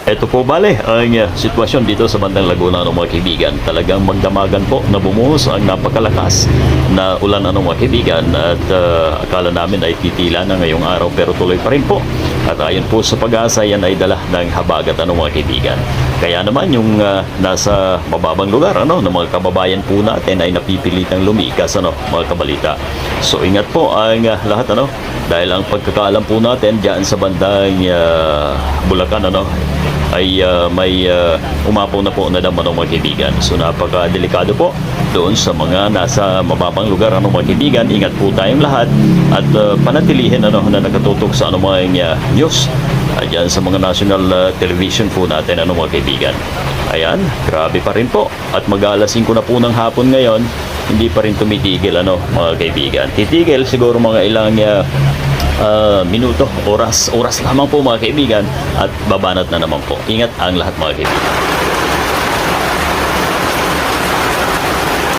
Ito po bale ang sitwasyon dito sa bandang Laguna mga kaibigan. Talagang magdamagan po na bumuhos ang napakalakas na ulan mga kaibigan at akala namin ay titila na ngayong araw pero tuloy pa rin po. At ayon po sa pag-asa yan ay dala ng habagat mga kaibigan. Kaya naman yung nasa mababang lugar ng mga kababayan po natin ay napipilitang lumikas mga kabalita. So ingat po ang lahat dahil ang pagkakaalam po natin diyan sa bandang Bulacan ay may umapaw na po na naman mga kaibigan. So napaka-delikado po doon sa mga nasa mababang lugar mga kaibigan. Ingat po tayong lahat at panatilihin na nakatutok sa mga news diyan sa mga national television po natin mga kaibigan. Ayan, grabe pa rin po. At mag-alas 5 na po ng hapon ngayon, hindi pa rin tumitigil mga kaibigan. Titigil siguro mga ilang minuto, oras lamang po mga kaibigan at babanat na naman po. Ingat ang lahat mga kaibigan.